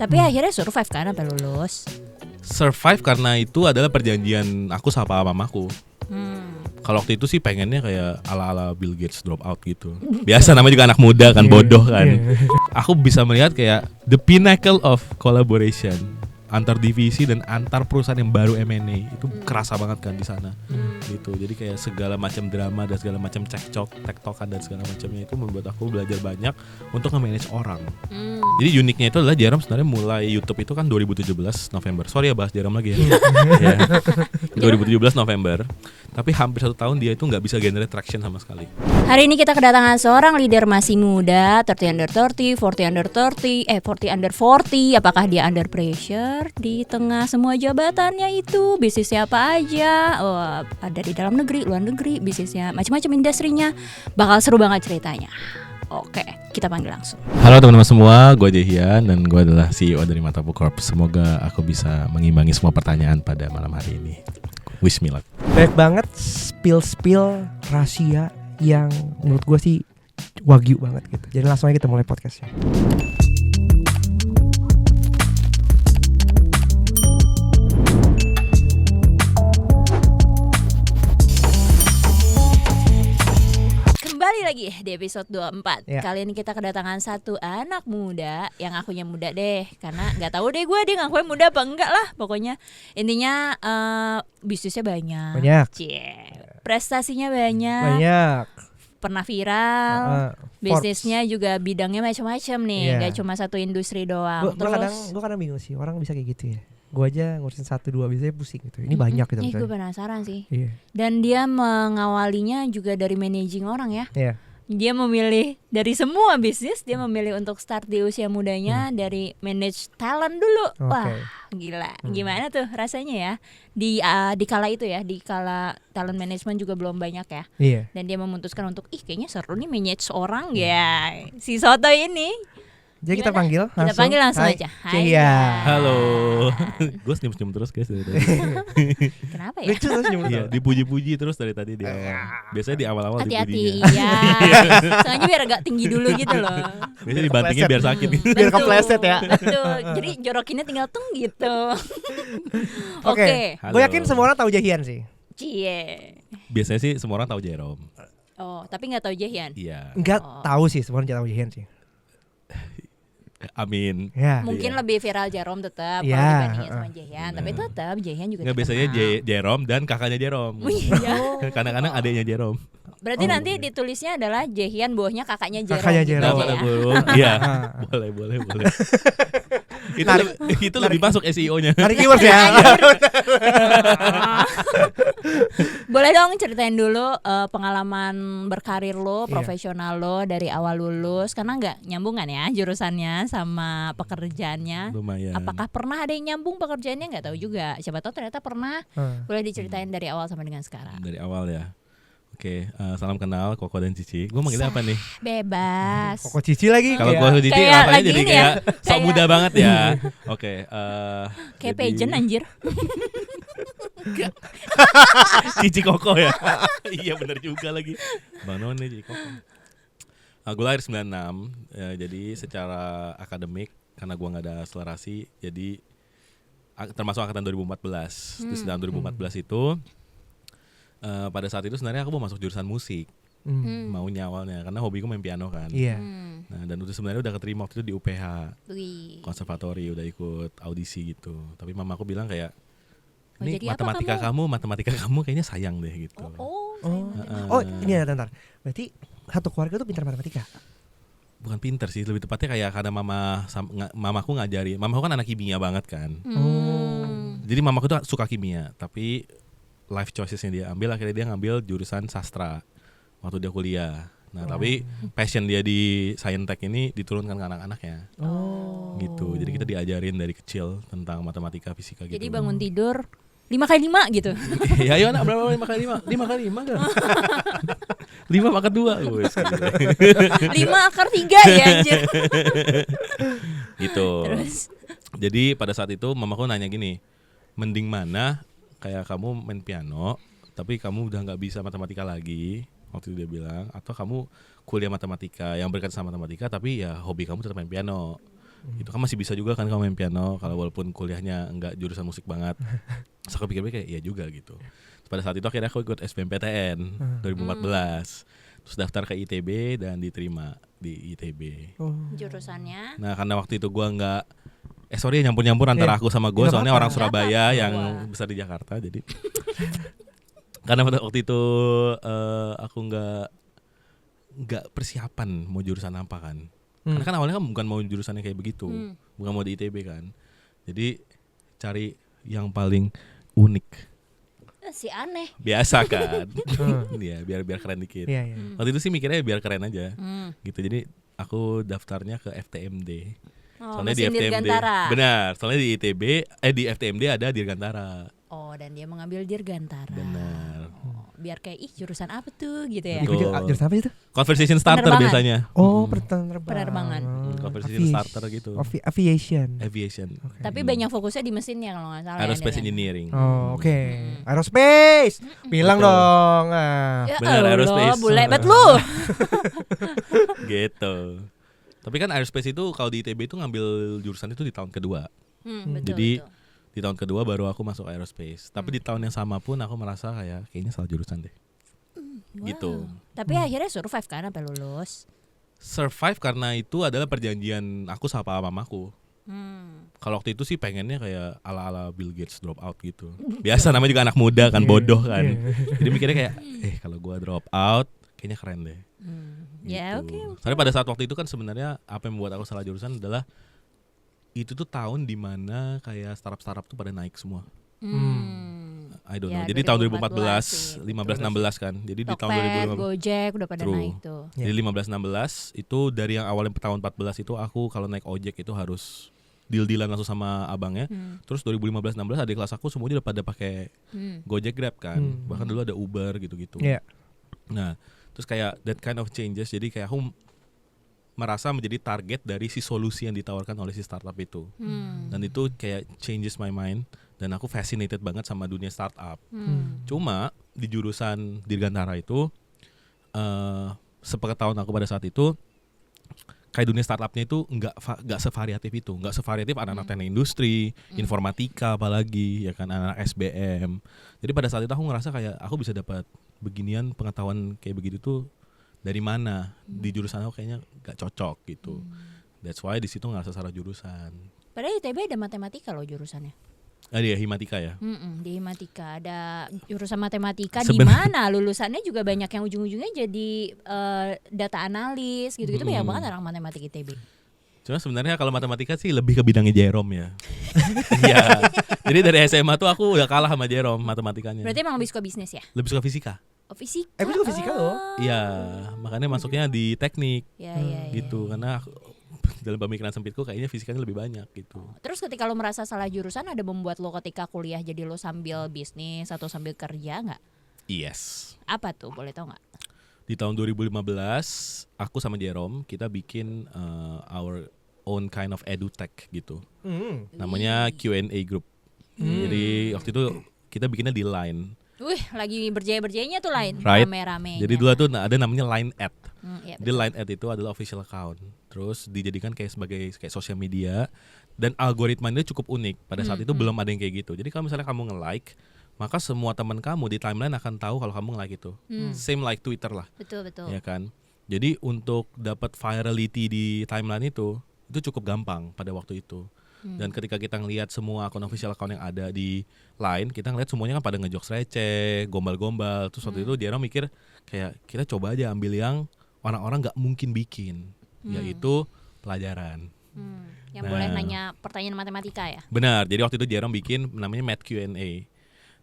Tapi akhirnya survive kan sampai lulus. Survive karena itu adalah perjanjian aku sama mamaku. Kalau waktu itu sih pengennya kayak ala-ala Bill Gates drop out gitu. Biasa namanya juga anak muda kan, bodoh kan. Aku bisa melihat kayak the pinnacle of collaboration antar divisi dan antar perusahaan yang baru M&A itu kerasa banget kan di sana. Gitu. Jadi kayak segala macam drama dan segala macam cekcok, tektokan dan segala macamnya itu membuat aku belajar banyak untuk nge-manage orang. Jadi uniknya itu adalah Jerome sebenarnya mulai YouTube itu kan 2017 November. Sorry ya bahas Jerome lagi ya. 2017 November. Tapi hampir 1 tahun dia itu nggak bisa generate traction sama sekali. Hari ini kita kedatangan seorang leader masih muda, 30 under 30, 40 under 30, 40 under 40. Apakah dia under pressure di tengah semua jabatannya itu? Bisnisnya apa aja? Oh, ada di dalam negeri, luar negeri, bisnisnya macam-macam industrinya. Bakal seru banget ceritanya. Oke, kita panggil langsung. Halo teman-teman semua, gue Jehian dan gue adalah CEO dari Matapu Corp. Semoga aku bisa mengimbangi semua pertanyaan pada malam hari ini. Wish me luck. Banyak banget spill rahasia yang menurut gue sih wagyu banget gitu. Jadi langsung aja kita mulai podcastnya. Kembali lagi di episode 24. Ya. Kali ini kita kedatangan satu anak muda yang akunya muda deh, karena nggak tahu deh gue dia ngakuin muda apa enggak lah. Pokoknya intinya bisnisnya banyak. Cie. Prestasinya banyak. Pernah viral. Bisnisnya juga bidangnya macam-macam nih, nggak cuma satu industri doang. Gue kadang bingung sih orang bisa kayak gitu ya. Gue aja ngurusin 1-2 biasanya pusing gitu. Ini banyak gitu. Gue penasaran sih. Iya. Dan dia mengawalinya juga dari managing orang ya. Iya. Dia memilih dari semua bisnis, dia memilih untuk start di usia mudanya dari manage talent dulu. Wah, gila. Gimana tuh rasanya ya? Di kala itu ya, di kala talent management juga belum banyak ya. Iya. Dan dia memutuskan untuk kayaknya seru nih manage orang ya. Si Soto ini. Jadi kita panggil langsung. Kita panggil langsung Hai, aja. Jehian. Halo. Gue senyum-senyum terus guys dari tadi. Kenapa ya? Lucu terus nyumpul. Iya, dipuji-puji terus dari tadi dia. Biasanya di awal-awal Hati-hati, dipujinya. iya. Soalnya biar agak tinggi dulu gitu loh. Biasanya dibantingin biar sakit. Biar kepleset ya. Betul. Jadi jorokinnya tinggal tung gitu. Oke. Halo. Gue yakin semua orang tahu Jehian sih. Cie. Biasanya sih semua orang tahu Jerome. Oh, tapi nggak tahu Jehian. Iya. Enggak tahu sih, semua orang tahu Jehian sih. Amin. Ya. Mungkin lebih viral Jerome tetap Iya, kalau dibandingin sama Jehian, tapi tetap Jehian juga. Nggak, biasanya Jerome dan kakaknya Jerome. Oh, iya. Kadang-kadang adiknya Jerome. Berarti nanti ditulisnya adalah Jehian, bawahnya kakaknya Jerome. Kakaknya gitu Jerome. aja Iya. ya. Boleh. Itu lebih masuk SEO-nya. Tarik keywords ya. Boleh dong ceritain dulu pengalaman berkarir lo, profesional lo dari awal lulus, karena nggak nyambungan ya jurusannya sama pekerjaannya. Lumayan. Apakah pernah ada yang nyambung pekerjaannya, nggak tahu juga. Siapa tahu ternyata pernah. Boleh diceritain dari awal sampai dengan sekarang. Dari awal ya. Oke, salam kenal Koko dan Cici. Gue manggilnya apa nih? Bebas. Koko Cici lagi. Kalau kayak- Koko Cici kayak rasanya lagi jadi ini kayak ya, sok kayak- muda banget ya. Oke, Kayak jadi- pageant anjir. Cici Koko ya. Iya benar juga lagi. Bang Noni Cici Koko. Gue lahir 96 ya, jadi secara akademik karena gue nggak ada akselerasi, jadi termasuk angkatan 2014. Terus dalam 2014 itu pada saat itu sebenarnya aku mau masuk jurusan musik. Maunya awalnya karena hobiku main piano kan. Iya. Nah, dan itu sebenarnya udah keterima waktu itu di UPH Wih. konservatori, udah ikut audisi gitu. Tapi mamaku bilang kayak Mau ini jadi apa matematika kamu kayaknya sayang deh gitu. Oh, ini ada ntar. Berarti satu keluarga tuh pintar matematika. Bukan pinter sih, lebih tepatnya kayak karena mamaku ngajari. Mamaku kan anak kimia banget kan. Jadi mamaku tuh suka kimia, tapi life choices-nya dia ambil, akhirnya dia ngambil jurusan sastra waktu dia kuliah. Nah, tapi passion dia di Saintek ini diturunkan ke anak-anaknya. Gitu. Jadi kita diajarin dari kecil tentang matematika, fisika gitu. Jadi bangun tidur 5x5 gitu. Ya ayo anak, berapa 5x5? 5x5 kan? 5/2. 5/3 ya anjir. Gitu. Terus? Jadi pada saat itu mamaku nanya gini, mending mana kayak kamu main piano tapi kamu udah nggak bisa matematika lagi, waktu itu dia bilang, atau kamu kuliah matematika yang berkaitan sama matematika tapi ya hobi kamu tetap main piano. Itu kan masih bisa juga kan kamu main piano kalau walaupun kuliahnya enggak jurusan musik banget. Terus aku pikir-pikir kayak iya juga gitu. Terus pada saat itu akhirnya aku ikut SBMPTN 2014. Terus daftar ke ITB dan diterima di ITB. Jurusannya? Nah, karena waktu itu gua enggak nyampur-nyampur antara aku sama gue, soalnya orang Surabaya yang besar di Jakarta, jadi karena pada waktu itu aku nggak persiapan mau jurusan apa kan, karena kan awalnya kan bukan mau jurusannya kayak begitu, bukan mau di ITB kan, jadi cari yang paling unik. Si aneh. Biasa kan, ya biar keren dikit. Waktu itu sih mikirnya biar keren aja, gitu. Jadi aku daftarnya ke FTMD. Soalnya di FTMD, benar. Soalnya di ITB, di FTMD ada Dirgantara. Oh, dan dia mengambil Dirgantara. Benar. Biar kayak jurusan apa tuh gitu ya? Jurusan apa itu? Conversation starter biasanya. Oh, penerbangan. Conversation starter gitu. Aviation. Okay. Tapi banyak fokusnya di mesinnya kalau nggak salah. Aerospace engineering. Oh, oke. Aerospace. Bilang dong. Ya benar, aerospace. Bule bet lu. Gitu. Tapi kan aerospace itu kalau di ITB itu ngambil jurusan itu di tahun kedua. Jadi di tahun kedua baru aku masuk aerospace. Tapi di tahun yang sama pun aku merasa kayaknya salah jurusan deh. Gitu. Tapi akhirnya survive kan sampai lulus. Survive karena itu adalah perjanjian aku sama mamaku. Kalau waktu itu sih pengennya kayak ala-ala Bill Gates drop out gitu. Biasa namanya juga anak muda kan, bodoh kan. Jadi mikirnya kayak kalau gua drop out kayaknya keren deh. Gitu. Ya oke. Soalnya pada saat waktu itu kan sebenarnya apa yang membuat aku salah jurusan adalah itu tuh tahun dimana kayak startup tuh pada naik semua. I don't know. Jadi tahun 2014, 15-16 kan. Jadi di tahun 2015 Gojek udah pada naik tuh. Jadi 15-16 itu dari yang awalnya tahun 14 itu aku kalau naik ojek itu harus deal-dealan langsung sama abangnya. Terus 2015-16 adik kelas aku semuanya udah pada pakai Gojek, Grab kan. Bahkan dulu ada Uber gitu-gitu. Nah, terus kayak that kind of changes, jadi kayak aku merasa menjadi target dari si solusi yang ditawarkan oleh si startup itu. Dan itu kayak changes my mind, dan aku fascinated banget sama dunia startup. Cuma di jurusan Dirgantara itu sepengetahuan aku pada saat itu kayak dunia startupnya itu nggak sevariatif itu, nggak sevariatif anak-anak teknik industri, informatika apalagi ya kan, anak SBM. Jadi pada saat itu aku ngerasa kayak aku bisa dapat beginian pengetahuan kayak begitu tuh dari mana, di jurusan aku kayaknya nggak cocok gitu. That's why di situ ngerasa salah jurusan. Padahal ITB ada matematika loh jurusannya. Iya, Himatika ya. Di Himatika ada jurusan matematika, di mana lulusannya juga banyak yang ujung-ujungnya jadi data analis gitu-gitu. Banyak banget orang matematika ITB. Cuma sebenarnya kalau matematika sih lebih ke bidangnya Jerome ya. Iya. Jadi dari SMA tuh aku udah kalah sama Jerome matematikanya. Berarti emang lebih suka bisnis ya? Lebih suka fisika. Oh, fisika. Aku juga fisika loh. Iya, makanya masuknya di teknik. Iya. Karena dalam pemikiran sempitku kayaknya fisikanya lebih banyak gitu. Terus ketika lo merasa salah jurusan, ada membuat lo ketika kuliah jadi lo sambil bisnis atau sambil kerja nggak? Yes. Apa tuh, boleh tau nggak? Di tahun 2015 aku sama Jerome kita bikin our own kind of edutech gitu. Namanya Q&A group. Jadi waktu itu kita bikinnya di Line. Wih, lagi berjaya-berjayanya tuh Line, right. rame-rame. Jadi dulu tuh ada namanya Line Ad. Iya, Di Line Ad itu adalah official account. Terus dijadikan kayak sebagai sosial media, dan algoritmanya cukup unik. Pada saat itu belum ada yang kayak gitu. Jadi kalau misalnya kamu nge-like, maka semua teman kamu di timeline akan tahu kalau kamu nge-like itu. Same like Twitter lah. Betul. Ya kan? Jadi untuk dapat virality di timeline itu cukup gampang pada waktu itu. Dan ketika kita ngelihat semua akun official account yang ada di Line, kita ngelihat semuanya kan pada ngejokes receh, gombal-gombal. Terus waktu itu Diana mikir kayak kita coba aja ambil yang orang-orang nggak mungkin bikin, yaitu pelajaran. Yang boleh nanya pertanyaan matematika ya? Benar. Jadi waktu itu Jerome bikin namanya Math Q&A.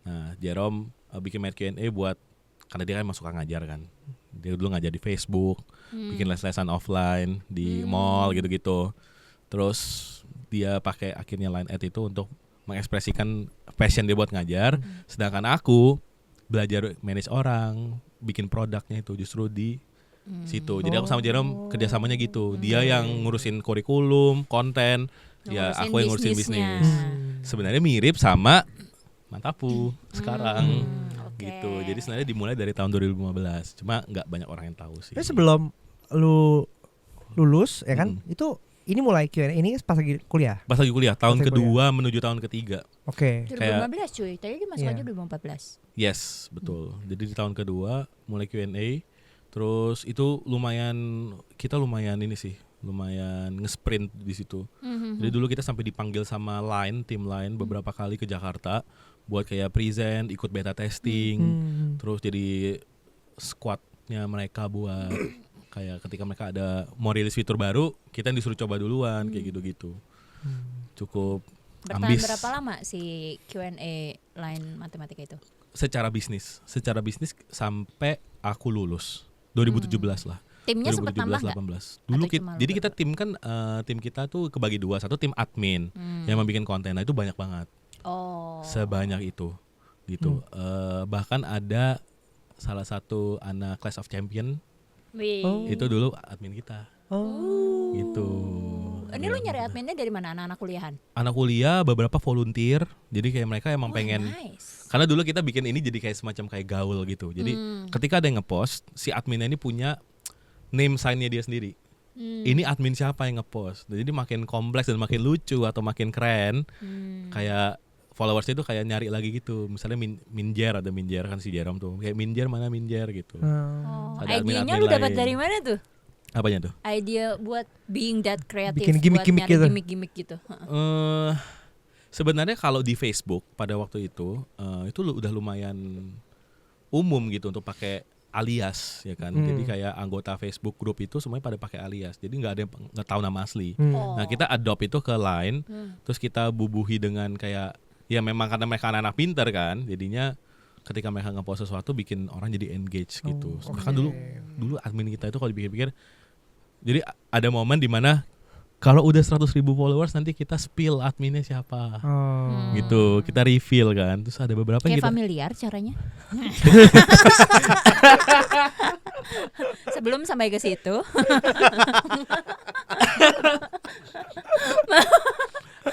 Nah, Jerome bikin Math Q&A buat, karena dia kan suka ngajar kan. Dia dulu ngajar di Facebook, bikin les-lesan offline di mall gitu-gitu. Terus dia pakai akhirnya Line Ad itu untuk mengekspresikan passion dia buat ngajar. Sedangkan aku belajar manage orang, bikin produknya itu justru di situ. Jadi aku sama Jerome kerjasamanya gitu. Dia yang ngurusin kurikulum, konten, ya aku yang ngurusin bisnis. Sebenarnya mirip sama Mantapu sekarang. Gitu. Jadi sebenarnya dimulai dari tahun 2015. Cuma nggak banyak orang yang tahu sih. Sebelum lu lulus ya kan, itu ini mulai Q&A ini pas lagi kuliah. Pas lagi kuliah, tahun Pas lagi kedua menuju tahun ketiga. Oke. 2015 cuy, tadi dia masuk aja 2014. Yes, betul. Jadi di tahun kedua mulai Q&A. Terus itu kita lumayan ini sih, lumayan nge-sprint di situ. Jadi dulu kita sampai dipanggil sama tim Line beberapa kali ke Jakarta buat kayak present, ikut beta testing, terus jadi squadnya mereka buat kayak ketika mereka ada mau rilis fitur baru, kita yang disuruh coba duluan kayak gitu-gitu. Cukup Bertahan ambis. berapa lama si Q&A Line matematika itu? Secara bisnis sampai aku lulus 2017 lah. Timnya sempat tambah 2017 18. Dulu jadi kita tim kan tim kita tuh kebagi dua, satu tim admin yang membuat konten. Nah, itu banyak banget. Oh. Sebanyak itu gitu. Bahkan ada salah satu anak Clash of Champion. Itu dulu admin kita. Gitu. Ini lu nyari adminnya dari mana? Anak-anak kuliahan? Anak kuliah, beberapa volunteer. Jadi kayak mereka emang pengen. Nice. Karena dulu kita bikin ini jadi kayak semacam kayak gaul gitu. Jadi ketika ada yang ngepost, si adminnya ini punya name sign-nya dia sendiri. Ini admin siapa yang ngepost. Jadi makin kompleks dan makin lucu atau makin keren. Kayak followersnya itu kayak nyari lagi gitu. Misalnya Minjer kan si Jerome tuh. Kayak Minjer gitu. Idenya lu dapat dari mana tuh? Apanya tuh? Idea buat being that creative, bikin gimmick-gimmick gitu. Gitu. Sebenarnya kalau di Facebook pada waktu itu udah lumayan umum gitu untuk pakai alias ya kan. Jadi kayak anggota Facebook grup itu semuanya pada pakai alias. Jadi nggak ada yang nggak tahu nama asli. Nah, kita adopt itu ke Line, terus kita bubuhi dengan kayak ya memang karena mereka anak-anak pinter kan. Jadinya ketika mereka ngepost sesuatu bikin orang jadi engage gitu. Bahkan dulu admin kita itu kalau dipikir-pikir, jadi ada momen di mana kalau udah 100.000 followers nanti kita spill adminnya siapa, gitu, kita reveal kan. Terus ada beberapa kayak yang kita familiar caranya. Sebelum sampai ke situ.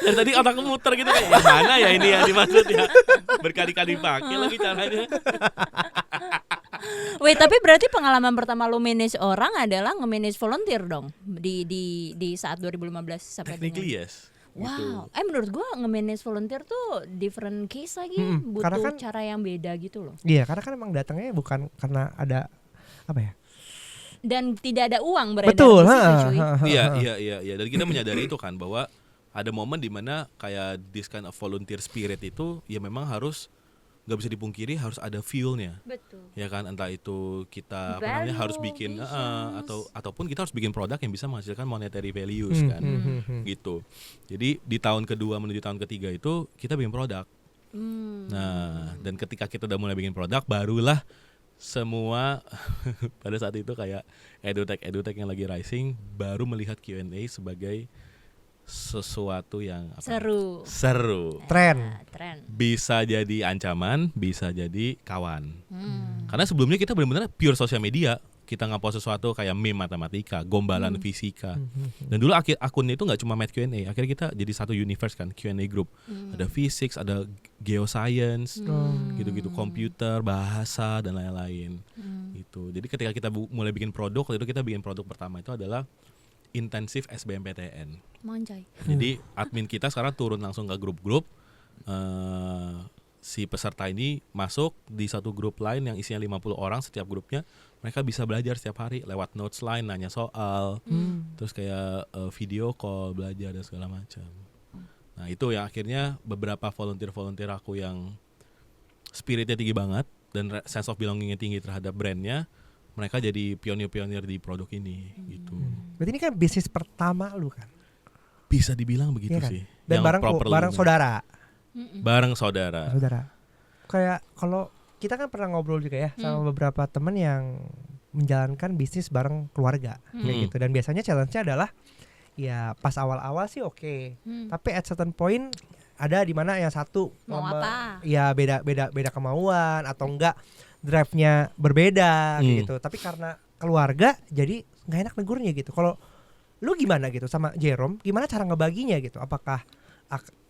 dari tadi otakku muter gitu kayak yang mana ya ini yang dimaksud ya, berkali-kali pakai lagi caranya. Wait, tapi berarti pengalaman pertama lu manage orang adalah nge-manage volunteer dong di saat 2015 sampai Technically dengan. yes. Wow, Gitu. menurut gua nge-manage volunteer tuh different case lagi, butuh kan, cara yang beda gitu loh. Iya, karena kan emang datangnya bukan karena ada apa ya? Dan tidak ada uang beredar Betul, di situ, cuy. Iya. Dan kita menyadari itu kan bahwa ada momen di mana kayak this kind of volunteer spirit itu ya memang harus nggak bisa dipungkiri harus ada fuelnya. Betul. Ya kan, entah itu kita harus bikin ataupun kita harus bikin produk yang bisa menghasilkan monetary values kan. Gitu. Jadi di tahun kedua menuju tahun ketiga itu kita bikin produk. Nah, dan ketika kita udah mulai bikin produk barulah semua pada saat itu kayak edutech yang lagi rising baru melihat Q&A sebagai sesuatu yang seru. Tren. Bisa jadi ancaman, bisa jadi kawan. Karena sebelumnya kita benar-benar pure sosial media. Kita ngepost sesuatu kayak meme matematika, gombalan fisika. Dan dulu akunnya itu nggak cuma Math Q&A. Akhirnya kita jadi satu universe kan, Q&A group. Ada physics, ada geoscience, gitu-gitu, komputer, bahasa dan lain-lain. Gitu. Jadi ketika kita mulai bikin produk, waktu itu kita bikin produk pertama itu adalah intensif SBMPTN. Manjai. Jadi admin kita sekarang turun langsung ke grup-grup. Si peserta ini masuk di satu grup lain yang isinya 50 orang setiap grupnya. Mereka bisa belajar setiap hari lewat notes line, nanya soal, terus kayak video call, belajar dan segala macam. Nah itu yang akhirnya beberapa volunteer aku yang spiritnya tinggi banget dan sense of belongingnya tinggi terhadap brandnya, mereka jadi pionir-pionir di produk ini gitu. Berarti ini kan bisnis pertama lu kan? Bisa dibilang begitu kan? sih. Dan bareng saudara. Bareng saudara. Kayak kalau kita kan pernah ngobrol juga ya sama beberapa temen yang menjalankan bisnis bareng keluarga kayak gitu. Dan biasanya challenge-nya adalah ya pas awal-awal sih oke. Tapi at certain point ada di mana yang satu mau apa? Ya beda kemauan atau enggak drive-nya berbeda gitu. Tapi karena keluarga jadi nggak enak negurnya gitu. Kalau lu gimana gitu sama Jerome? Gimana cara ngebaginya gitu? Apakah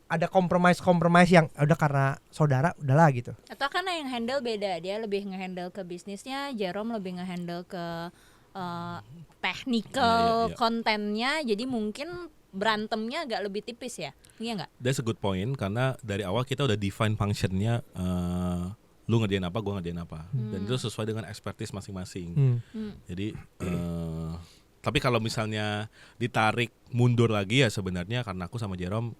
ada kompromis yang udah karena saudara udahlah gitu? Atau karena yang handle beda, dia lebih ngehandle ke bisnisnya, Jerome lebih ngehandle ke technical kontennya. Jadi mungkin berantemnya agak lebih tipis ya, iya nggak? That's a good point karena dari awal kita udah define functionnya, lu ngerjain apa, gue ngerjain apa, dan itu sesuai dengan expertise masing-masing. Jadi tapi kalau misalnya ditarik mundur lagi ya sebenarnya karena aku sama Jerome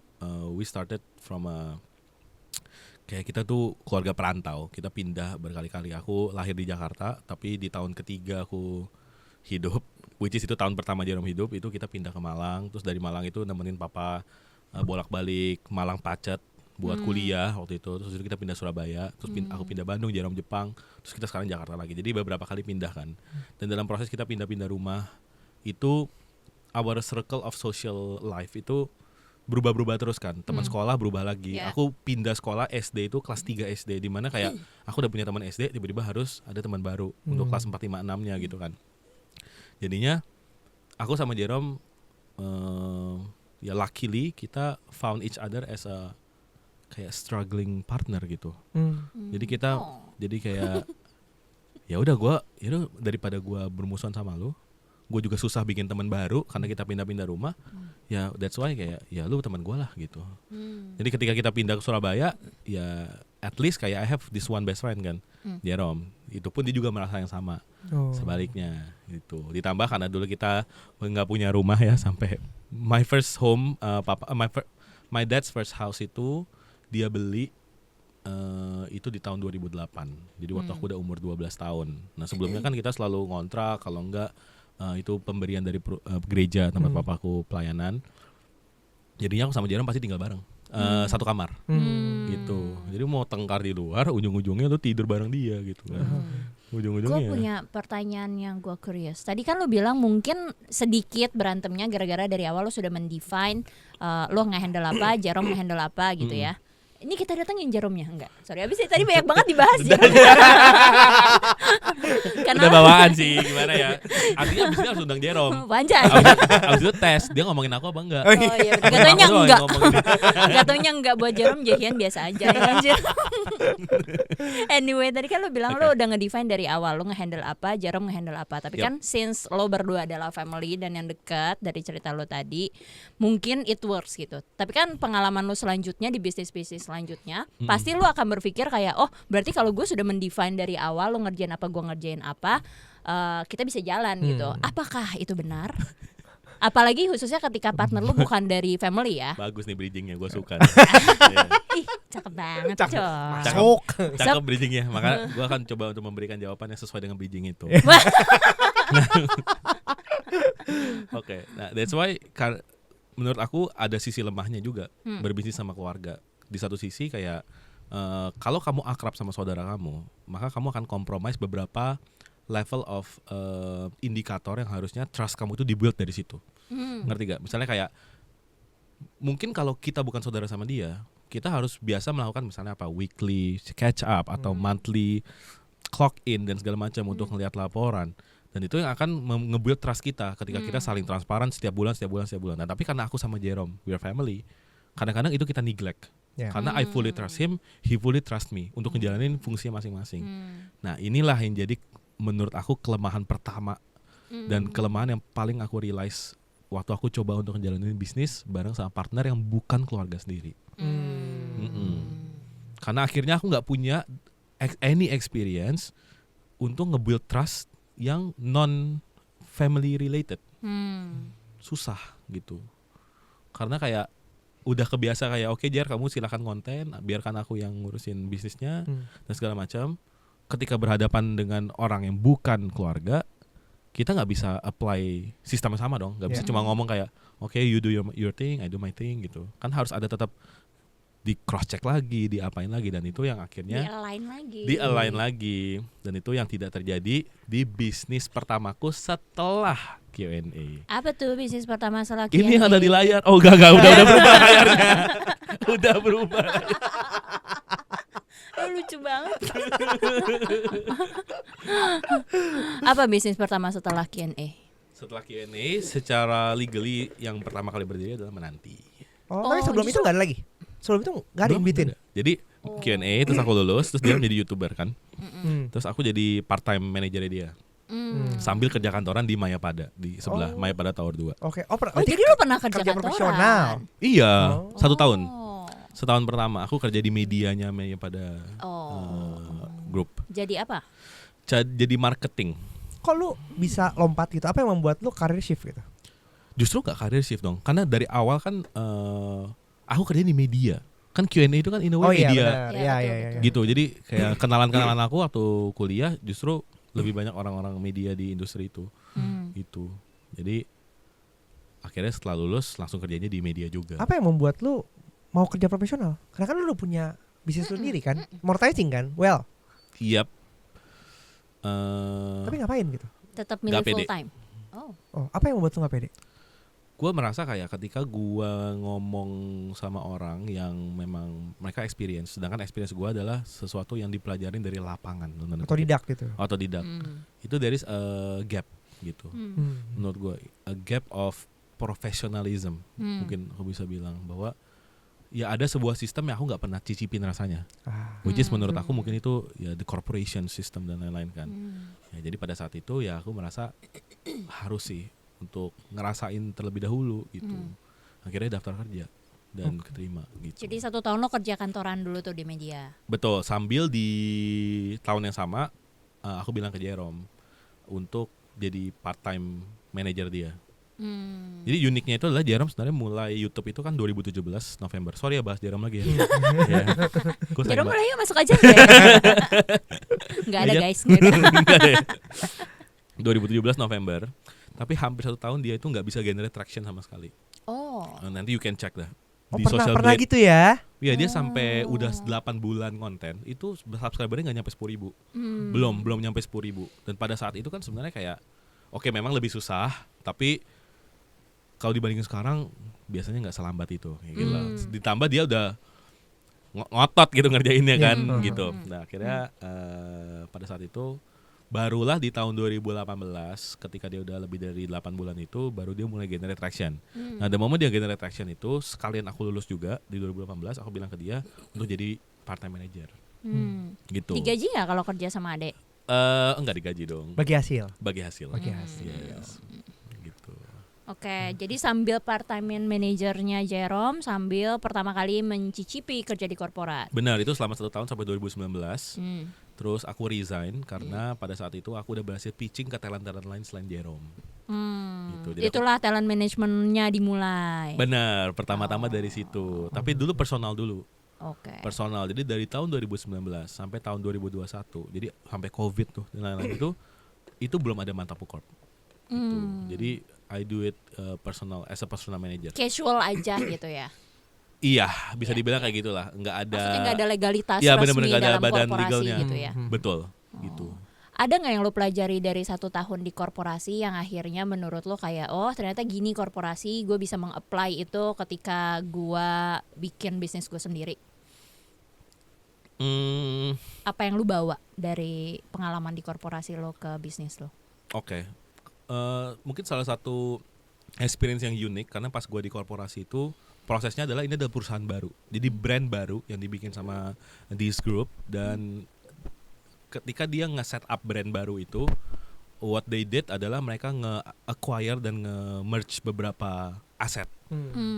we started from kayak kita tuh keluarga perantau, kita pindah berkali-kali. Aku lahir di Jakarta, tapi di tahun ketiga aku hidup, which is itu tahun pertama Jerome hidup, itu kita pindah ke Malang. Terus dari Malang itu nemenin papa bolak-balik Malang Pacet buat kuliah waktu itu. Terus kita pindah Surabaya, terus aku pindah Bandung, Jerome Jepang, terus kita sekarang Jakarta lagi. Jadi beberapa kali pindah kan. Dan dalam proses kita pindah-pindah rumah itu our circle of social life itu berubah-berubah terus kan. Teman sekolah berubah lagi. Aku pindah sekolah SD itu kelas 3 SD, di mana kayak aku udah punya teman SD, tiba-tiba harus ada teman baru untuk kelas 4, 5, 6-nya gitu kan. Jadinya aku sama Jerome ya luckily kita found each other as a kayak struggling partner gitu. Jadi kita jadi kayak ya udah daripada gua bermusuhan sama lu, gue juga susah bikin teman baru karena kita pindah-pindah rumah. Ya that's why kayak ya lu teman gue lah gitu. Jadi ketika kita pindah ke Surabaya ya at least kayak I have this one best friend kan, Jerome. Itu pun dia juga merasa yang sama. Sebaliknya gitu. Ditambah karena dulu kita nggak punya rumah ya, sampai my first home, my dad's first house itu dia beli itu di tahun 2008. Jadi waktu aku udah umur 12 tahun. Nah sebelumnya kan kita selalu ngontrak, kalau enggak itu pemberian dari gereja tempat papaku pelayanan. Jadinya aku sama Jerome pasti tinggal bareng, satu kamar gitu. Jadi mau tengkar di luar, ujung-ujungnya tuh tidur bareng dia gitu kan. Ujung-ujungnya. Gue punya pertanyaan yang gue curious. Tadi kan lo bilang mungkin sedikit berantemnya gara-gara dari awal lo sudah mendefine lo nge-handle apa, Jerome nge-handle apa gitu ya. Ini kita datengin Jerome-nya enggak? Sorry, abis tadi banyak banget dibahas ya. Udah bawaan sih, gimana ya? Artinya abis ini harus undang Jerome. Panjang. Abis itu tes, dia ngomongin aku apa enggak? Oh iya, katanya enggak. Katanya enggak, buat Jerome Jahian biasa aja anjir. Anyway, tadi kan lo bilang lo udah ngedefine dari awal, lo nge-handle apa, Jerome nge-handle apa. Tapi kan since lo berdua adalah family dan yang dekat dari cerita lo tadi, mungkin it works gitu. Tapi kan pengalaman lo selanjutnya di bisnis-bisnis selanjutnya, pasti lo akan berpikir kayak, oh berarti kalau gue sudah mendefine dari awal lo ngerjain apa, gue ngerjain apa, kita bisa jalan gitu. Apakah itu benar? Apalagi khususnya ketika partner lo bukan dari family ya. Bagus nih bridgingnya, gue suka. Ih, cakep banget Cakep bridgingnya. Maka gue akan coba untuk memberikan jawaban yang sesuai dengan bridging itu. Oke, nah that's why menurut aku ada sisi lemahnya juga berbisnis sama keluarga. Di satu sisi kayak kalau kamu akrab sama saudara kamu, maka kamu akan compromise beberapa level of indikator yang harusnya trust kamu itu dibuild dari situ. Ngerti gak? Misalnya kayak mungkin kalau kita bukan saudara sama dia, kita harus biasa melakukan misalnya apa, weekly catch up atau monthly clock in dan segala macam untuk ngelihat laporan. Dan itu yang akan nge-build trust kita ketika kita saling transparan setiap bulan. Nah, tapi karena aku sama Jerome, we are family, kadang-kadang itu kita neglect. Karena I fully trust him, he fully trust me untuk ngejalanin fungsinya masing-masing. Nah, inilah yang jadi menurut aku kelemahan pertama dan kelemahan yang paling aku realize waktu aku coba untuk ngejalanin bisnis bareng sama partner yang bukan keluarga sendiri. Karena akhirnya aku nggak punya any experience untuk nge-build trust yang non family related. Susah gitu. Karena kayak udah kebiasa kayak oke Jer, kamu silakan konten, biarkan aku yang ngurusin bisnisnya dan segala macam. Ketika berhadapan dengan orang yang bukan keluarga, kita nggak bisa apply sistem yang sama dong. Nggak bisa cuma ngomong kayak oke, you do your thing, I do my thing gitu. Kan harus ada tetap di cross check lagi, diapain lagi, dan itu yang akhirnya di align lagi. Dan itu yang tidak terjadi di bisnis pertamaku setelah Q&A. Apa tuh bisnis pertama setelah Q&A? Ini yang ada di layar. Oh enggak, udah berubah layarnya. Udah berubah. Lucu banget. Apa bisnis pertama setelah Q&A? Setelah Q&A, secara legally yang pertama kali berdiri adalah Menanti. Tapi sebelum itu nggak ada lagi. Sebelum itu nggak ada in-between. Jadi Q&A terus aku lulus, terus dia menjadi YouTuber kan. Terus aku jadi part time manajernya dia. Sambil kerja kantoran di Mayapada di sebelah Mayapada Tower 2. Oke. Jadi lu pernah kerja kantoran? Profesional. Iya, 1 tahun. Setahun pertama aku kerja di medianya Mayapada Group. Jadi apa? Jadi marketing. Kok lu bisa lompat gitu? Apa yang membuat lu career shift gitu? Justru gak career shift dong, karena dari awal kan aku kerja di media. Kan Q&A itu kan in a way media. Iya. Gitu. Jadi kayak kenalan-kenalan aku waktu kuliah justru lebih banyak orang-orang media di industri itu. Gitu. Jadi akhirnya setelah lulus langsung kerjanya di media juga. Apa yang membuat lu mau kerja profesional? Karena kan lu udah punya bisnis sendiri kan, monetizing kan, Yap. Tapi ngapain gitu? Tetap milih full time. Apa yang membuat lu gak pede? Gue merasa kayak ketika gue ngomong sama orang yang memang mereka experience, sedangkan experience gue adalah sesuatu yang dipelajarin dari lapangan. Otodidak gitu. Otodidak. Itu there is a gap gitu. Menurut gue, a gap of professionalism. Mungkin aku bisa bilang bahwa ya ada sebuah sistem yang aku nggak pernah cicipin rasanya. Which is menurut aku mungkin itu ya the corporation system dan lain-lain kan. Ya, jadi pada saat itu ya aku merasa harus sih untuk ngerasain terlebih dahulu gitu. Akhirnya daftar kerja dan keterima gitu. Jadi 1 tahun lo kerja kantoran dulu tuh di media. Betul, sambil di tahun yang sama aku bilang ke Jerome untuk jadi part time manager dia. Jadi uniknya itu adalah Jerome sebenarnya mulai YouTube itu kan 2017 November. Sorry ya bahas Jerome lagi ya. Jerome mulai yuk masuk aja. Nggak ada guys. 2017 November. Tapi hampir 1 tahun dia itu nggak bisa generate traction sama sekali. Nanti you can check dah di social pernah gitu ya? Iya, dia sampai udah 8 bulan konten itu subscribernya nggak nyampe 10.000. Belum nyampe 10.000. Dan pada saat itu kan sebenarnya kayak oke, memang lebih susah, tapi kalau dibandingin sekarang biasanya nggak selambat itu. Gitu. Ditambah dia udah ngotot gitu ngerjainnya kan gitu. Nah akhirnya pada saat itu barulah di tahun 2018 ketika dia udah lebih dari 8 bulan itu baru dia mulai generate traction. Nah, the moment dia generate traction itu sekalian aku lulus juga di 2018, aku bilang ke dia untuk jadi part time manager. Gitu. Digaji nggak kalau kerja sama adek? Enggak digaji dong. Bagi hasil. Yes. Gitu. Oke, jadi sambil part time manajernya Jerome sambil pertama kali mencicipi kerja di korporat. Benar, itu selama 1 tahun sampai 2019. Terus aku resign karena pada saat itu aku udah berhasil pitching ke talent-talent lain selain Jerome. Gitu. Jadi itulah talent managementnya dimulai. Benar, pertama-tama dari situ. Tapi dulu personal dulu. Oke. Personal. Jadi dari tahun 2019 sampai tahun 2021. Jadi sampai Covid tuh dan lain-lain itu belum ada Mantapu Corp. Gitu. Jadi I do it personal as a personal manager. Casual aja gitu ya. Iya, bisa dibilang kayak gitulah. Maksudnya nggak ada legalitas ya, resmi ada dalam badan korporasi legalnya. gitu ya. Betul, gitu. Ada nggak yang lo pelajari dari 1 tahun di korporasi yang akhirnya menurut lo kayak ternyata gini korporasi, gue bisa meng-apply itu ketika gue bikin bisnis gue sendiri? Apa yang lo bawa dari pengalaman di korporasi lo ke bisnis lo? Oke. Mungkin salah satu experience yang unik karena pas gue di korporasi itu prosesnya adalah ini adalah perusahaan baru, jadi brand baru yang dibikin sama this group, dan ketika dia nge-set up brand baru itu, what they did adalah mereka nge-acquire dan nge-merge beberapa aset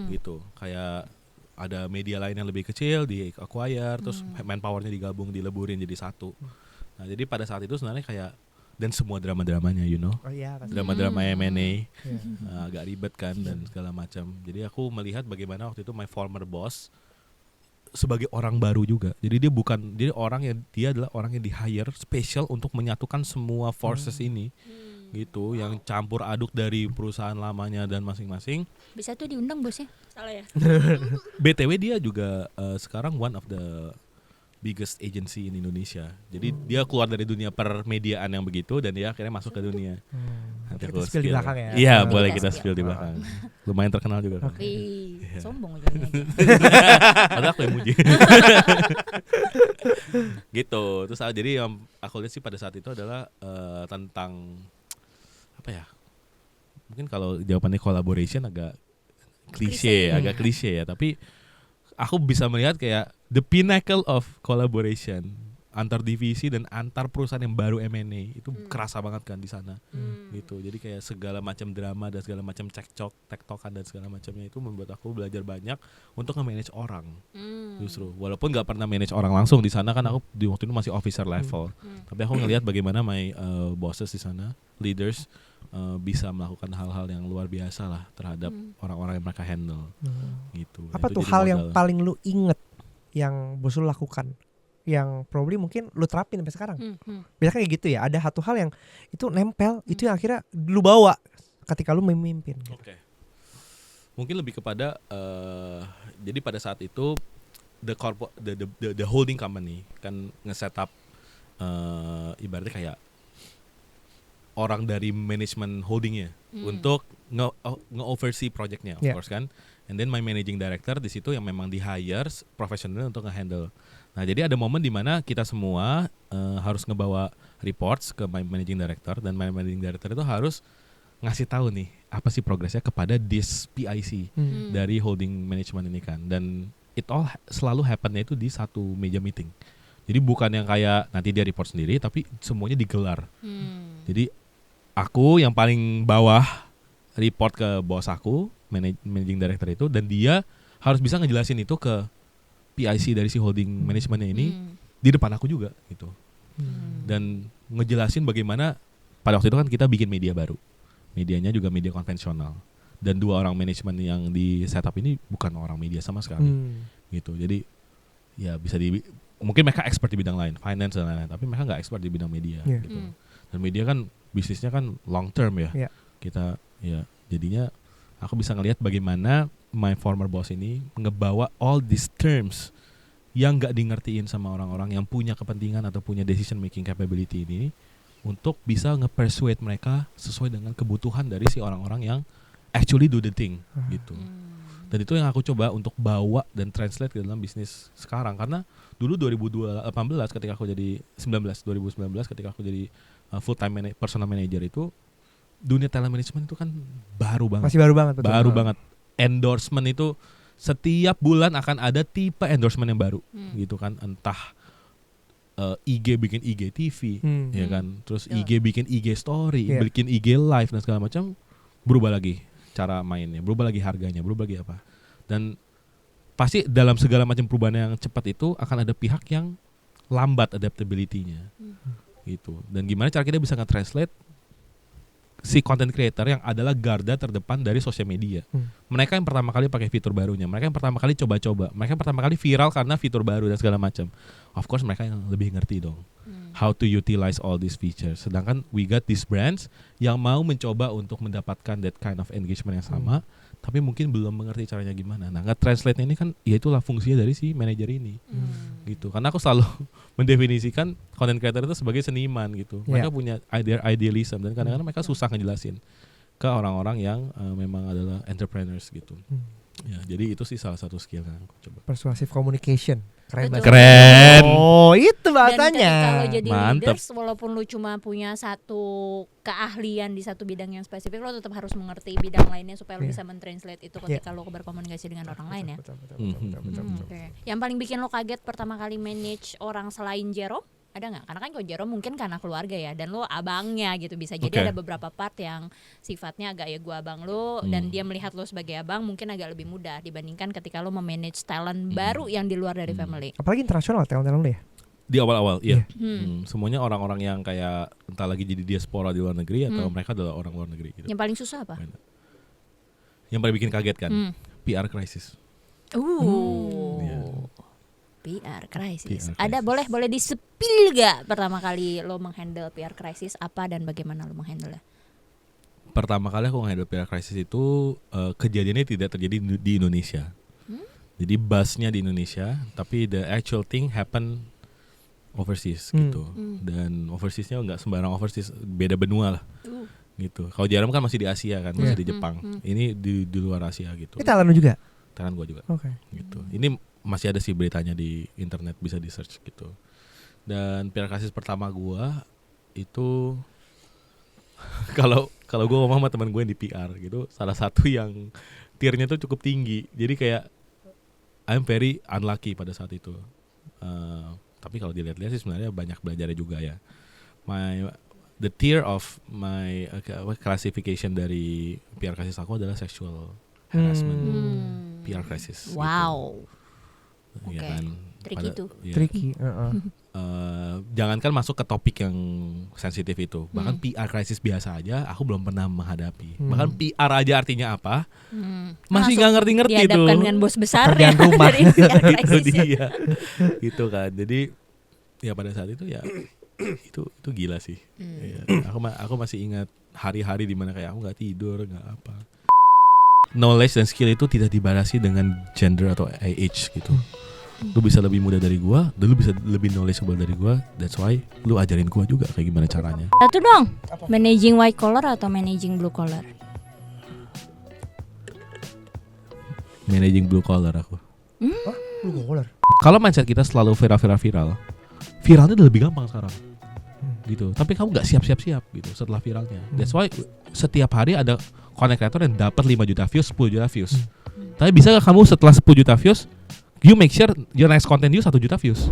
gitu, kayak ada media lain yang lebih kecil di-acquire, terus manpowernya digabung, dileburin jadi satu. Nah jadi pada saat itu sebenarnya kayak dan semua drama-dramanya, drama-drama M&A, agak ribet kan dan segala macam. Jadi aku melihat bagaimana waktu itu my former boss sebagai orang baru juga. Jadi dia adalah orang yang di-hire special untuk menyatukan semua forces ini, gitu, yang campur aduk dari perusahaan lamanya dan masing-masing. Bisa tuh diundang bosnya? Salah ya? BTW dia juga sekarang one of the biggest agency in Indonesia. Jadi dia keluar dari dunia permediaan yang begitu dan dia akhirnya masuk ke dunia. Nanti kita spill di belakang ya. Iya, boleh kita spill di belakang. Lumayan terkenal juga. Sombong juga. Padahal aku yang muji. Gitu. Terus jadi yang aku lihat sih pada saat itu adalah tentang apa ya? Mungkin kalau jawabannya collaboration agak klise ya, tapi aku bisa melihat kayak the pinnacle of collaboration antar divisi dan antar perusahaan yang baru M&A itu kerasa banget kan di sana gitu. Jadi kayak segala macam drama dan segala macam cekcok, tektokan dan segala macamnya itu membuat aku belajar banyak untuk nge-manage orang. Justru walaupun nggak pernah manage orang langsung di sana kan, aku di waktu itu masih officer level. Tapi aku ngelihat bagaimana my bosses di sana, leaders bisa melakukan hal-hal yang luar biasa lah terhadap orang-orang yang mereka handle gitu. Apa itu tuh hal yang paling lu inget yang bos lu lakukan, yang probably mungkin lu terapin sampai sekarang? Biasanya kayak gitu ya, ada satu hal yang itu nempel, itu yang akhirnya lu bawa ketika lu memimpin. Oke. Mungkin lebih kepada jadi pada saat itu the holding company kan nge-setup ibaratnya kayak orang dari manajemen holdingnya untuk nge-oversee projectnya, of course kan. And then my managing director di situ yang memang di-hire profesional untuk nge-handle. Nah, jadi ada momen di mana kita semua harus ngebawa reports ke my managing director, dan my managing director itu harus ngasih tahu nih apa sih progresnya kepada this PIC dari holding management ini kan. Dan it all selalu happennya itu di satu meja meeting. Jadi bukan yang kayak nanti dia report sendiri, tapi semuanya digelar. Jadi aku yang paling bawah report ke bos aku, managing director itu, dan dia harus bisa ngejelasin itu ke PIC dari si holding manajemennya ini di depan aku juga gitu. Dan ngejelasin bagaimana pada waktu itu kan kita bikin media baru. Medianya juga media konvensional. Dan 2 orang manajemen yang di setup ini bukan orang media sama sekali. Gitu. Jadi ya bisa mungkin mereka expert di bidang lain, finance dan lain-lain, tapi mereka enggak expert di bidang media gitu. Dan media kan bisnisnya kan long term ya. Kita ya jadinya aku bisa ngelihat bagaimana my former boss ini ngebawa all these terms yang gak dingertiin sama orang-orang yang punya kepentingan atau punya decision making capability ini untuk bisa nge-persuade mereka sesuai dengan kebutuhan dari si orang-orang yang actually do the thing gitu. Dan itu yang aku coba untuk bawa dan translate ke dalam bisnis sekarang. Karena dulu 2018 ketika aku jadi 2019 ketika aku jadi full time personal manager itu, dunia telemanagement itu kan baru banget. Masih baru banget. Betul. Baru banget. Endorsement itu setiap bulan akan ada tipe endorsement yang baru gitu kan. Entah IG bikin IG TV ya kan. Terus IG bikin IG story, bikin IG live dan segala macam, berubah lagi cara mainnya, berubah lagi harganya, berubah lagi apa. Dan pasti dalam segala macam perubahan yang cepat itu akan ada pihak yang lambat adaptability-nya. Gitu. Dan gimana cara kita bisa nge-translate si content creator yang adalah garda terdepan dari sosial media. Mereka yang pertama kali pakai fitur barunya, mereka yang pertama kali coba-coba, mereka yang pertama kali viral karena fitur baru dan segala macam. Of course mereka yang lebih ngerti dong how to utilize all these features. Sedangkan we got these brands yang mau mencoba untuk mendapatkan that kind of engagement yang sama, tapi mungkin belum mengerti caranya gimana. Nah, nge-translate ini kan ya itulah fungsinya dari si manajer ini. Gitu. Karena aku selalu mendefinisikan content creator itu sebagai seniman gitu. Mereka punya idealism dan kadang-kadang mereka susah ngejelasin ke orang-orang yang memang adalah entrepreneurs gitu. Ya, jadi itu sih salah satu skill yang aku coba. Persuasive communication. Keren. Oh, itu bahasanya. Dan kalau jadi leaders, walaupun lu cuma punya satu keahlian di satu bidang yang spesifik, lo tetap harus mengerti bidang lainnya supaya lo bisa mentranslate itu ketika lo berkomunikasi dengan orang lain ya. Betul. Okay. Yang paling bikin lo kaget pertama kali manage orang selain Jerome, ada nggak? Karena kan kalau Jerome mungkin karena keluarga ya, dan lo abangnya gitu, bisa jadi ada beberapa part yang sifatnya agak ya gue abang lo, dan dia melihat lo sebagai abang mungkin agak lebih mudah dibandingkan ketika lo memanage talent baru yang di luar dari family. Apalagi internasional talent lo ya. Di awal-awal, iya. Semuanya orang-orang yang kayak entah lagi jadi diaspora di luar negeri atau mereka adalah orang luar negeri gitu. Yang paling susah apa? Yang paling bikin kaget kan, PR crisis. PR crisis. Ada boleh di-spill gak pertama kali lo menghandle PR crisis apa dan bagaimana lo menghandle-nya? Pertama kali aku menghandle PR crisis itu kejadiannya tidak terjadi di Indonesia. Jadi busnya di Indonesia, tapi the actual thing happen overseas gitu. Dan overseasnya nggak sembarang overseas, beda benua lah. Gitu. Kalau Jerome kan masih di Asia kan, masih di Jepang. Ini di luar Asia gitu. Ini talent lo juga? Talent gue juga. Gitu. Ini masih ada sih beritanya di internet, bisa di search gitu. Dan PR crisis pertama gue itu kalau gue ngomong sama teman gue yang di PR gitu, salah satu yang tiernya tuh cukup tinggi. Jadi kayak I'm very unlucky pada saat itu. Tapi kalau dilihat-lihat sih sebenarnya banyak belajarnya juga ya. The tier of my classification dari PR crisis aku adalah sexual harassment, PR crisis. Wow. Gitu. Ya Oke. kan? Tricky tuh. Ya. Tricky. Jangankan masuk ke topik yang sensitif itu, bahkan PR crisis biasa aja aku belum pernah menghadapi. Bahkan PR aja artinya apa, masih nggak ngerti-ngerti tuh. Dihadapkan dengan bos besar Pekerjaan rumah. Itu dia, gitu kan. Jadi ya pada saat itu ya itu gila sih. Ya, aku masih ingat hari-hari dimana kayak aku nggak tidur, nggak apa. Knowledge dan skill itu tidak dibatasi dengan gender atau age gitu. Lu bisa lebih muda dari gua, dan lu bisa lebih knowledgeable dari gua. That's why lu ajarin gua juga kayak gimana caranya. Satu dong, managing white collar atau managing blue collar? Managing blue collar aku. Blue collar. Kalau mindset kita selalu viralnya udah lebih gampang sekarang. Gitu. Tapi kamu nggak siap gitu setelah viralnya. That's why setiap hari ada content creator yang dapat 5 juta views, 10 juta views. Tapi bisa gak kamu setelah 10 juta views, you make sure your next content you 1 juta views?